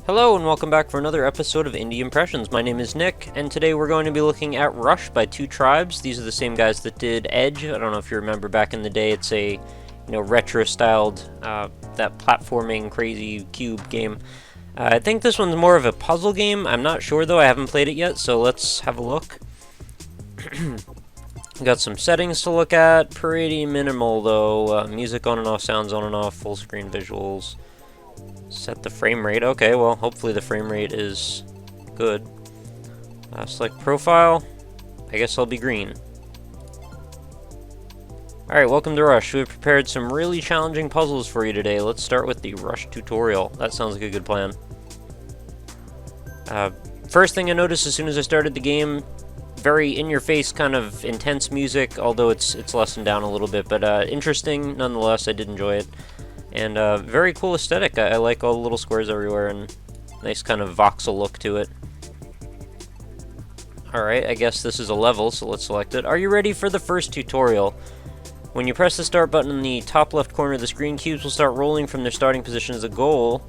Hello and welcome back for another episode of Indie Impressions. My name is Nick, and today we're going to be looking at Rush by Two Tribes. These are the same guys that did Edge. I don't know if you remember back in the day. It's a retro-styled that platforming crazy cube game. I think this one's more of a puzzle game. I'm not sure though. I haven't played it yet, so let's have a look. Got some settings to look at. Pretty minimal though. Music on and off, sounds on and off, full screen visuals. Set the frame rate. Okay, well, hopefully the frame rate is good. Select profile. I guess I'll be green. Alright, welcome to Rush. We've prepared some really challenging puzzles for you today. Let's start with the Rush tutorial. That sounds like a good plan. First thing I noticed as soon as I started the game, very in-your-face kind of intense music, although it's lessened down a little bit, but interesting nonetheless. I did enjoy it. And very cool aesthetic. I like all the little squares everywhere and nice kind of voxel look to it. Alright, I guess this is a level, so let's select it. Are you ready for the first tutorial? When you press the start button in the top left corner of the screen, cubes will start rolling from their starting positions. The goal,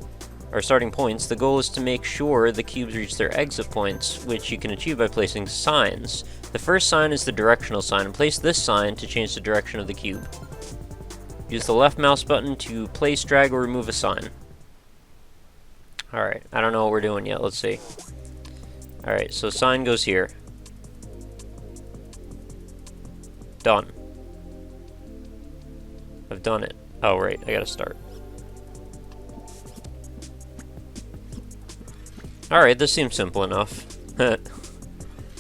or starting points, the goal is to make sure the cubes reach their exit points, which you can achieve by placing signs. The first sign is the directional sign. Place this sign to change the direction of the cube. Use the left mouse button to place, drag, or remove a sign. Alright, I don't know what we're doing yet. Let's see. Alright, so sign goes here. Done. I've done it. Oh, right, I gotta start. Alright, this seems simple enough.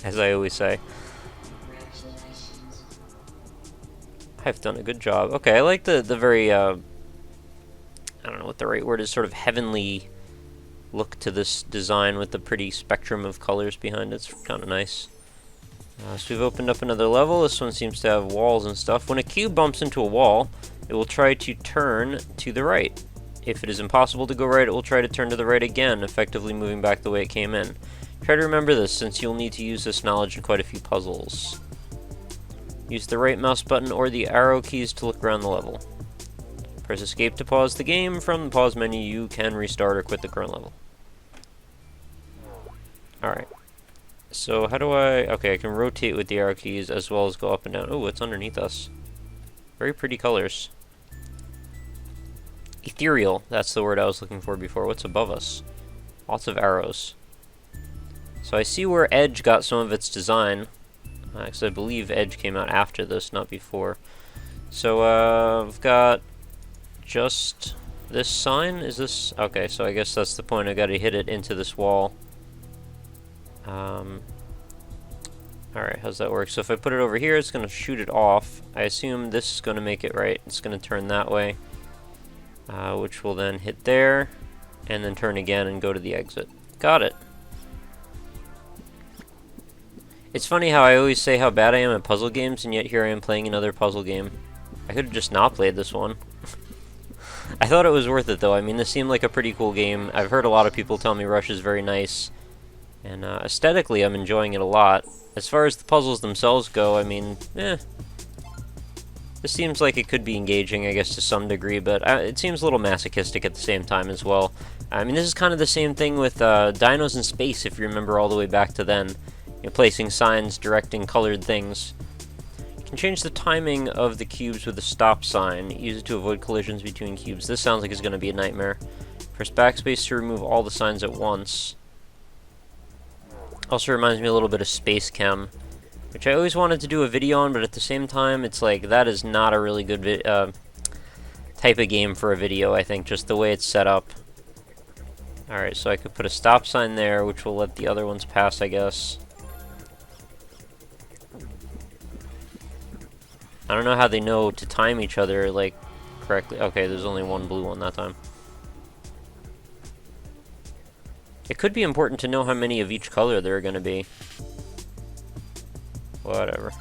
As I always say. I've done a good job. Okay, I like the very, I don't know what the right word is, sort of heavenly look to this design with the pretty spectrum of colors behind it. It's kind of nice. So we've opened up another level. This one seems to have walls and stuff. When a cube bumps into a wall, it will try to turn to the right. If it is impossible to go right, it will try to turn to the right again, effectively moving back the way it came in. Try to remember this, since you'll need to use this knowledge in quite a few puzzles. Use the right mouse button or the arrow keys to look around the level. Press escape to pause the game. From the pause menu, you can restart or quit the current level. Alright. So how do I... Okay, I can rotate with the arrow keys as well as go up and down. Oh, it's underneath us. Very pretty colors. Ethereal. That's the word I was looking for before. What's above us? Lots of arrows. So I see where Edge got some of its design. Because I believe Edge came out after this, not before. So, I've got just this sign. Is this... Okay, so I guess that's the point. I gotta hit it into this wall. Alright, how's that work? So if I put it over here, it's gonna shoot it off. I assume this is gonna make it right. It's gonna turn that way. Which will then hit there, and then turn again and go to the exit. Got it. It's funny how I always say how bad I am at puzzle games, and yet here I am playing another puzzle game. I could have just not played this one. I thought it was worth it, though. I mean, this seemed like a pretty cool game. I've heard a lot of people tell me Rush is very nice. And aesthetically, I'm enjoying it a lot. As far as the puzzles themselves go, I mean, This seems like it could be engaging, I guess, to some degree, but it seems a little masochistic at the same time as well. I mean, this is kind of the same thing with Dinos in Space, if you remember all the way back to then. Placing signs, directing colored things. You can change the timing of the cubes with a stop sign. Use it to avoid collisions between cubes. This sounds like it's going to be a nightmare. Press backspace to remove all the signs at once. Also reminds me a little bit of Space Chem, which I always wanted to do a video on, but at the same time, it's like, that is not a really good type of game for a video, I think, just the way it's set up. Alright, so I could put a stop sign there, which will let the other ones pass, I guess. I don't know how they know to time each other, like, correctly. Okay, there's only one blue one that time. It could be important to know how many of each color there are going to be. Whatever.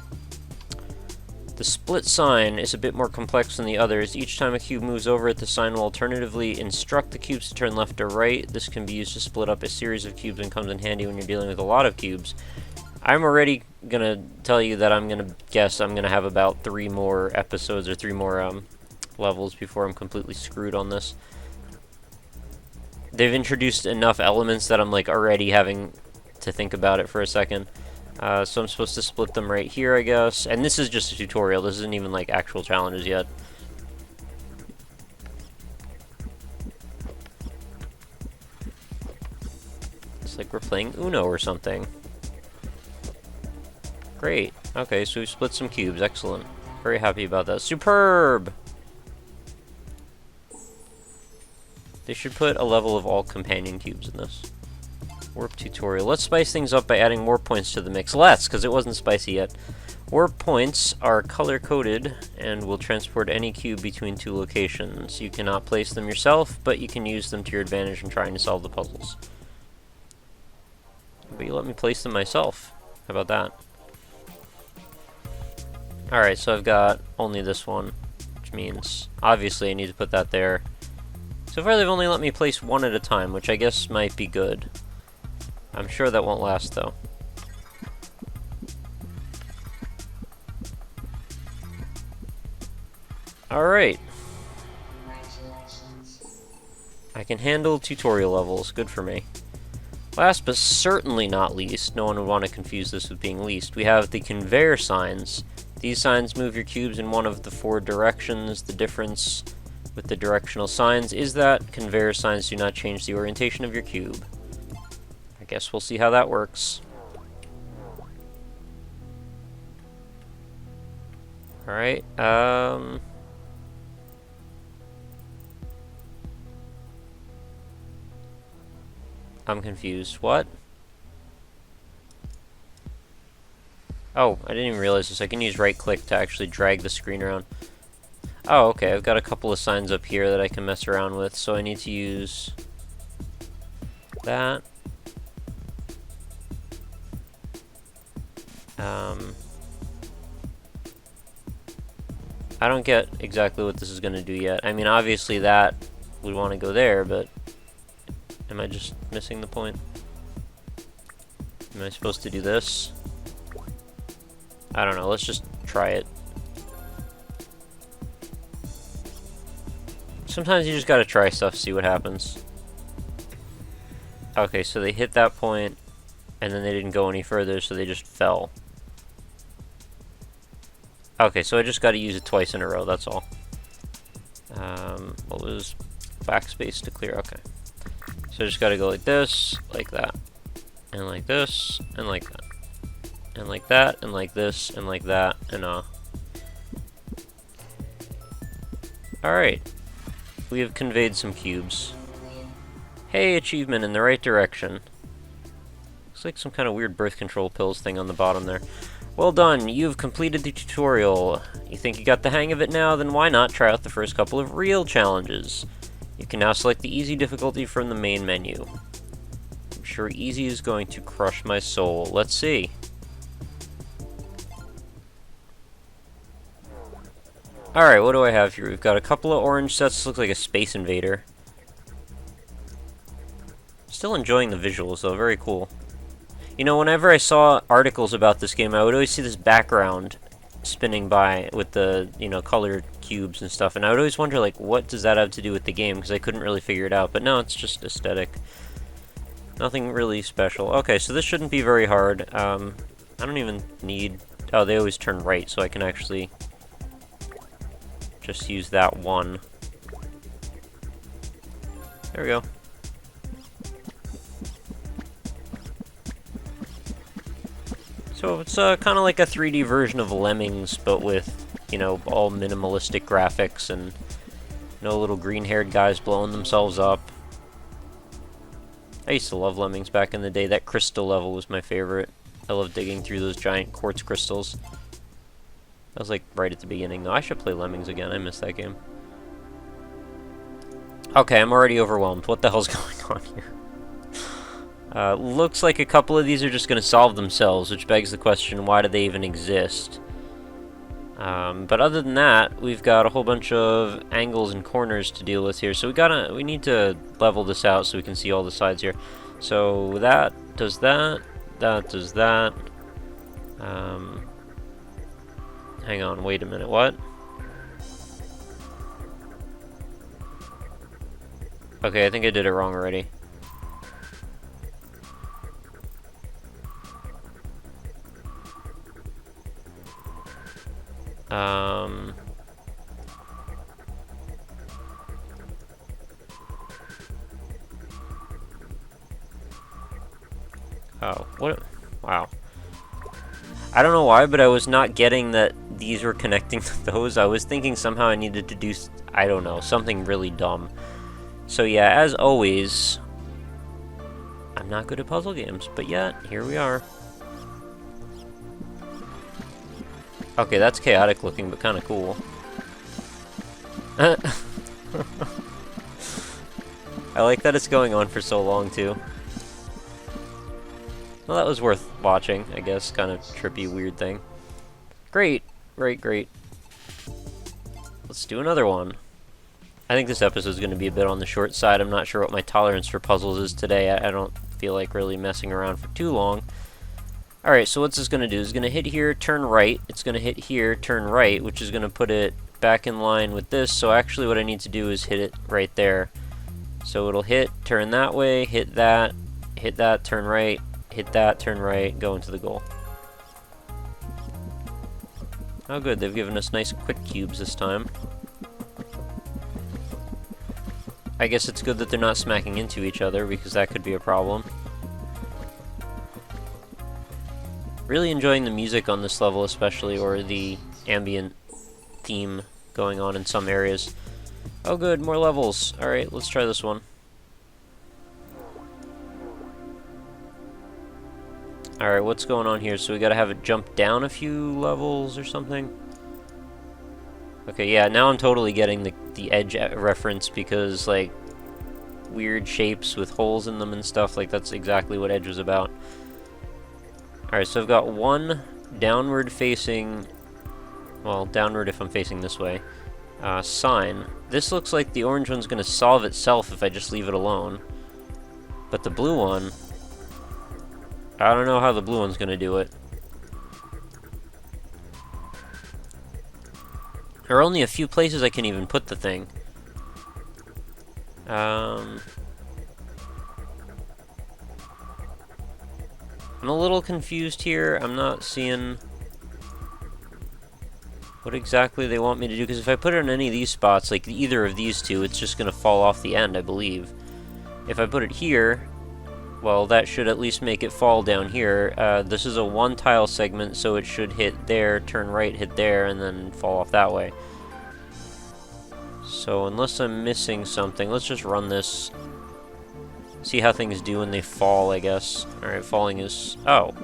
The split sign is a bit more complex than the others. Each time a cube moves over it, the sign will alternatively instruct the cubes to turn left or right. This can be used to split up a series of cubes and comes in handy when you're dealing with a lot of cubes. I'm already gonna tell you that I'm gonna guess I'm gonna have about 3 more episodes or 3 more levels before I'm completely screwed on this. they've introduced enough elements that I'm like already having to think about it for a second. So I'm supposed to split them right here, I guess. And this is just a tutorial. This isn't even like actual challenges yet. It's like we're playing Uno or something. Great. Okay, so we've split some cubes. Excellent. Very happy about that. Superb! They should put a level of all companion cubes in this. Warp tutorial. Let's spice things up by adding more points to the mix. Let's, because it wasn't spicy yet. Warp points are color-coded and will transport any cube between two locations. You cannot place them yourself, but you can use them to your advantage in trying to solve the puzzles. But you let me place them myself. How about that? Alright, so I've got only this one, which means obviously I need to put that there. So far they've only let me place one at a time, which I guess might be good. I'm sure that won't last though. Alright. I can handle tutorial levels, good for me. Last but certainly not least, no one would want to confuse this with being least, we have the conveyor signs. These signs move your cubes in one of the 4 directions. The difference with the directional signs is that conveyor signs do not change the orientation of your cube. I guess we'll see how that works. Alright, I'm confused. What? Oh, I didn't even realize this. I can use right-click to actually drag the screen around. Oh, okay. I've got a couple of signs up here that I can mess around with, so I need to use that. I don't get exactly what this is going to do yet. I mean, obviously that would want to go there, but am I just missing the point? Am I supposed to do this? I don't know, let's just try it. Sometimes you just gotta try stuff, see what happens. Okay, so they hit that point, and then they didn't go any further, so they just fell. Okay, so I just gotta use it twice in a row, that's all. What was backspace to clear? Okay. So I just gotta go like this, like that, and like this, and like that. And like that, and like this, and like that, and Alright. We have conveyed some cubes. Hey, achievement in the right direction. Looks like some kind of weird birth control pills thing on the bottom there. Well done, you've completed the tutorial. You think you got the hang of it now? Then why not try out the first couple of real challenges? You can now select the easy difficulty from the main menu. I'm sure easy is going to crush my soul. Let's see. Alright, what do I have here? We've got a couple of orange sets. Looks like a Space Invader. Still enjoying the visuals, though. Very cool. You know, whenever I saw articles about this game, I would always see this background spinning by with the, you know, colored cubes and stuff. And I would always wonder, like, what does that have to do with the game? Because I couldn't really figure it out. But no, it's just aesthetic. Nothing really special. Okay, so this shouldn't be very hard. I don't even need... Oh, they always turn right, so I can actually... just use that one. There we go. So it's kind of like a 3D version of Lemmings, but with, you know, all minimalistic graphics and no little green-haired guys blowing themselves up. I used to love Lemmings back in the day. That crystal level was my favorite. I love digging through those giant quartz crystals. That was like right at the beginning, though. I should play Lemmings again. I missed that game. Okay, I'm already overwhelmed. What the hell's going on here? Looks like a couple of these are just going to solve themselves, which begs the question, why do they even exist? But other than that, we've got a whole bunch of angles and corners to deal with here. So we need to level this out so we can see all the sides here. So that does that. That does that. Hang on, wait a minute, what? Okay, I think I did it wrong already. Oh, what? Wow. I don't know why, but I was not getting that these were connecting to those. I was thinking somehow I needed to do, I don't know, something really dumb. So yeah, as always, I'm not good at puzzle games, but yet, here we are. Okay, that's chaotic looking, but kind of cool. I like that it's going on for so long, too. Well, that was worth watching, I guess. Kind of trippy, weird thing. Great. Great, great. Let's do another one. I think this episode is going to be a bit on the short side. I'm not sure what my tolerance for puzzles is today. I don't feel like really messing around for too long. Alright, so what's this going to do? It's going to hit here, turn right. It's going to hit here, turn right, which is going to put it back in line with this. So actually what I need to do is hit it right there. So it'll hit, turn that way, hit that, turn right, hit that, turn right, go into the goal. Oh good, they've given us nice quick cubes this time. I guess it's good that they're not smacking into each other, because that could be a problem. Really enjoying the music on this level especially, or the ambient theme going on in some areas. Oh good, more levels. Alright, let's try this one. Alright, what's going on here? So we gotta have it jump down a few levels or something? Okay, yeah, now I'm totally getting the edge reference, because, like, weird shapes with holes in them and stuff, like, that's exactly what Edge was about. Alright, so I've got one downward facing, well, downward if I'm facing this way, sign. This looks like the orange one's gonna solve itself if I just leave it alone. But the blue one, I don't know how the blue one's gonna do it. There are only a few places I can even put the thing. I'm a little confused here. I'm not seeing what exactly they want me to do, because if I put it in any of these spots, like either of these two, it's just going to fall off the end, I believe. If I put it here, well, that should at least make it fall down here. This is a one tile segment, so it should hit there, turn right, hit there, and then fall off that way. So unless I'm missing something, let's just run this. See how things do when they fall, I guess. Alright, falling is... oh.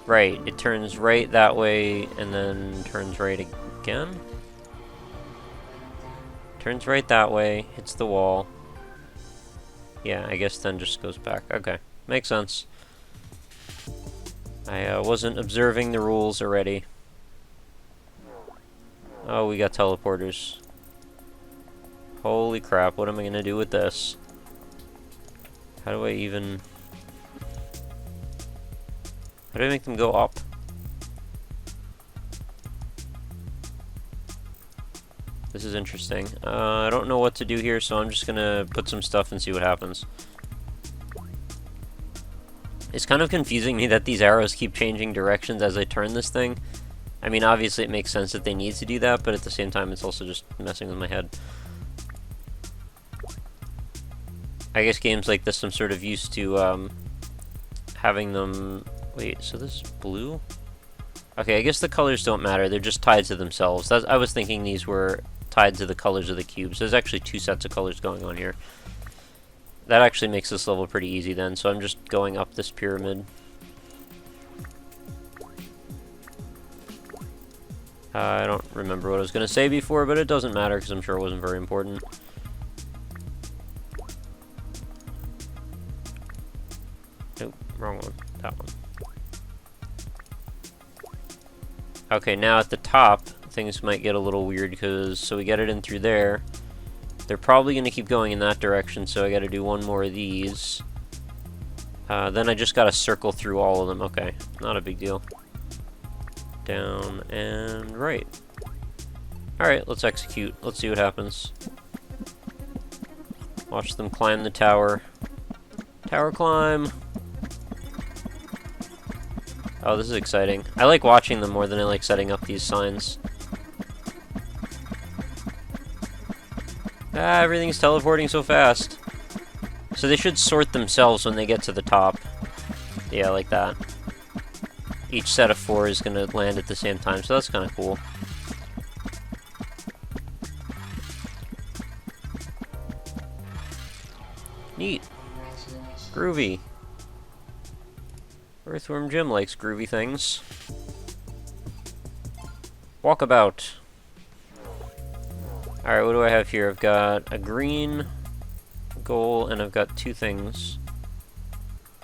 Right, it turns right that way, and then turns right again? Turns right that way, hits the wall. Yeah, I guess then just goes back. Okay, makes sense. I wasn't observing the rules already. Oh, we got teleporters. Holy crap, what am I gonna do with this? How do I even... how do I make them go up? This is interesting. I don't know what to do here, so I'm just gonna put some stuff and see what happens. It's kind of confusing me that these arrows keep changing directions as I turn this thing. I mean, obviously it makes sense that they need to do that, but at the same time it's also just messing with my head. I guess games like this I'm sort of used to having them... wait, so this is blue? Okay, I guess the colors don't matter, they're just tied to themselves. I was thinking these were tied to the colors of the cubes. There's actually two sets of colors going on here. That actually makes this level pretty easy then, so I'm just going up this pyramid. I don't remember what I was going to say before, but it doesn't matter because I'm sure it wasn't very important. Nope, wrong one. That one. Okay, now at the top, things might get a little weird because, so we get it in through there. They're probably going to keep going in that direction, so I got to do one more of these. Then I just got to circle through all of them. Okay, not a big deal. Down and right. Alright, let's execute. Let's see what happens. Watch them climb the tower. Tower climb! Oh, this is exciting. I like watching them more than I like setting up these signs. Ah, everything's teleporting so fast. So they should sort themselves when they get to the top. Yeah, like that. Each set of 4 is going to land at the same time, so that's kind of cool. Neat. Groovy. Earthworm Jim likes groovy things. Walkabout. Alright, what do I have here? I've got a green goal, and I've got 2 things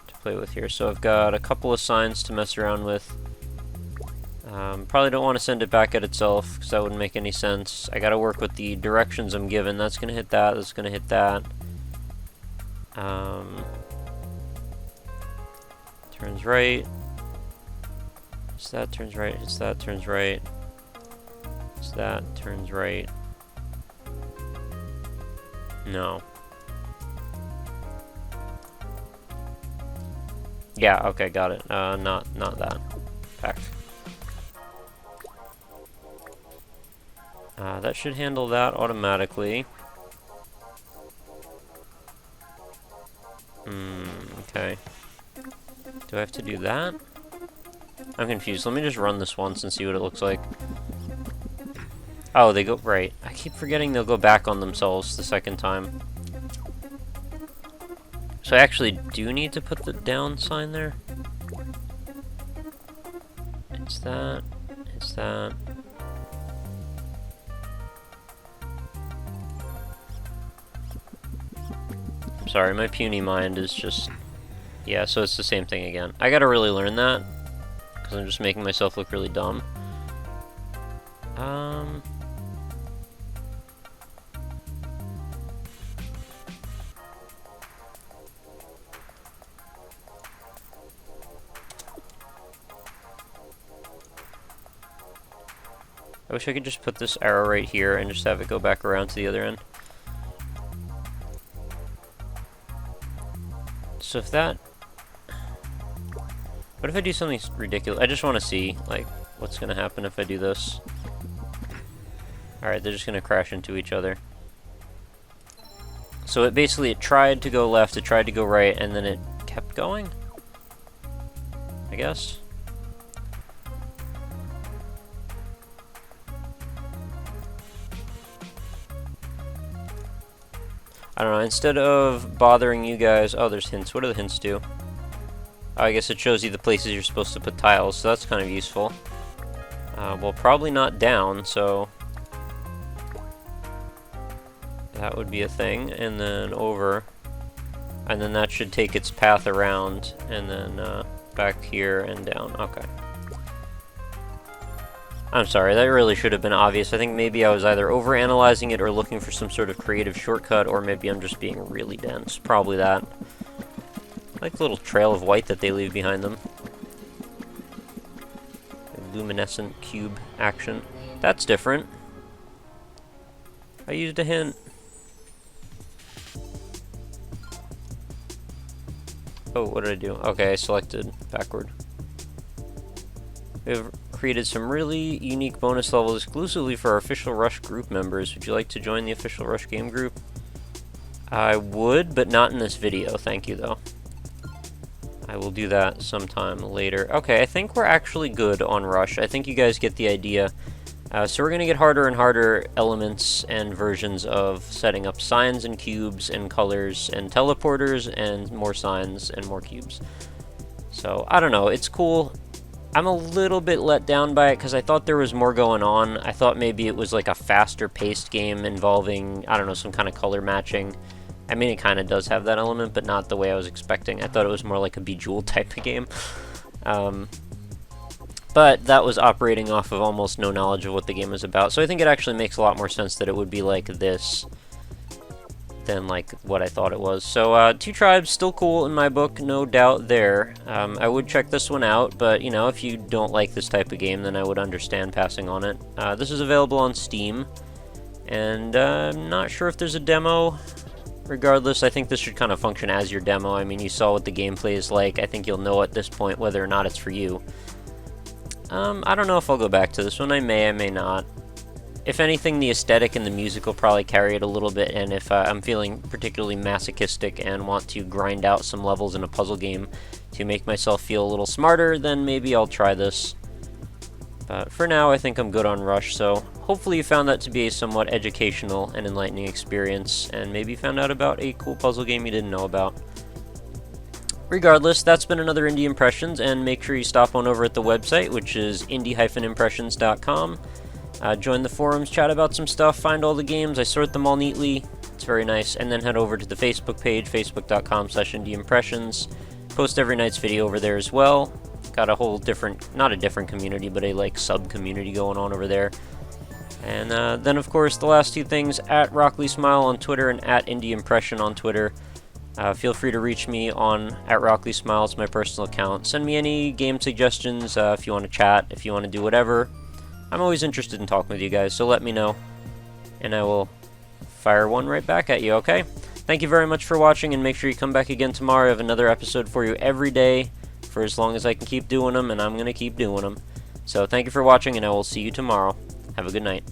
to play with here. So I've got a couple of signs to mess around with. Probably don't want to send it back at itself, because that wouldn't make any sense. I gotta work with the directions I'm given. That's gonna hit that, that's gonna hit that. Turns right. It's that, turns right. It's that, turns right. It's that, turns right. No. Yeah, okay, got it. Not that. Fact. That should handle that automatically. Okay. Do I have to do that? I'm confused. Let me just run this once and see what it looks like. Oh, they go right. I keep forgetting they'll go back on themselves the second time. So I actually do need to put the down sign there. It's that. It's that. I'm sorry, my puny mind is just... Yeah, so it's the same thing again. I gotta really learn that, because I'm just making myself look really dumb. I wish I could just put this arrow right here and just have it go back around to the other end. So if that... What if I do something ridiculous? I just want to see, like, what's going to happen if I do this. Alright, they're just going to crash into each other. So it basically, it tried to go left, it tried to go right, and then it kept going? I guess? I don't know, instead of bothering you guys... Oh, there's hints. What do the hints do? Oh, I guess it shows you the places you're supposed to put tiles, so that's kind of useful. Well, probably not down, so... That would be a thing, and then over. And then that should take its path around, and then back here and down. Okay. I'm sorry, that really should have been obvious. I think maybe I was either overanalyzing it or looking for some sort of creative shortcut, or maybe I'm just being really dense. Probably that. I like the little trail of white that they leave behind them. Luminescent cube action. That's different. I used a hint. Oh, what did I do? Okay, I selected backward. We have created some really unique bonus levels exclusively for our official Rush group members. Would you like to join the official Rush game group? I would, but not in this video. Thank you, though. I will do that sometime later. Okay, I think we're actually good on Rush. I think you guys get the idea. So we're going to get harder and harder elements and versions of setting up signs and cubes and colors and teleporters and more signs and more cubes. So, I don't know. It's cool. I'm a little bit let down by it because I thought there was more going on. I thought maybe it was like a faster paced game involving, I don't know, some kind of color matching. I mean, it kind of does have that element, but not the way I was expecting. I thought it was more like a Bejeweled type of game. But that was operating off of almost no knowledge of what the game was about. So I think it actually makes a lot more sense that it would be like this than like what I thought it was. So Two Tribes, still cool in my book, no doubt there. I would check this one out, but you know, if you don't like this type of game, then I would understand passing on it. This is available on Steam, and I'm not sure if there's a demo regardless, I think this should kind of function as your demo. I mean, you saw what the gameplay is like. I think you'll know at this point whether or not it's for you. I don't know if I'll go back to this one. I may not. If anything, the aesthetic and the music will probably carry it a little bit, and if I'm feeling particularly masochistic and want to grind out some levels in a puzzle game to make myself feel a little smarter, then maybe I'll try this. But for now, I think I'm good on Rush, so hopefully you found that to be a somewhat educational and enlightening experience, and maybe found out about a cool puzzle game you didn't know about. Regardless, that's been another Indie Impressions, and make sure you stop on over at the website, which is indie-impressions.com. Join the forums, chat about some stuff, find all the games, I sort them all neatly, it's very nice, and then head over to the Facebook page, facebook.com/indieimpressions. Post every night's video over there as well. Got a whole different, not a different community, but a like sub-community going on over there. And then of course the last two things, at RockLeeSmile on Twitter and at indieimpression on Twitter. Feel free to reach me on at RockLeeSmile, it's my personal account. Send me any game suggestions if you want to chat, if you want to do whatever. I'm always interested in talking with you guys, so let me know, and I will fire one right back at you, okay? Thank you very much for watching, and make sure you come back again tomorrow. I have another episode for you every day for as long as I can keep doing them, and I'm going to keep doing them. So thank you for watching, and I will see you tomorrow. Have a good night.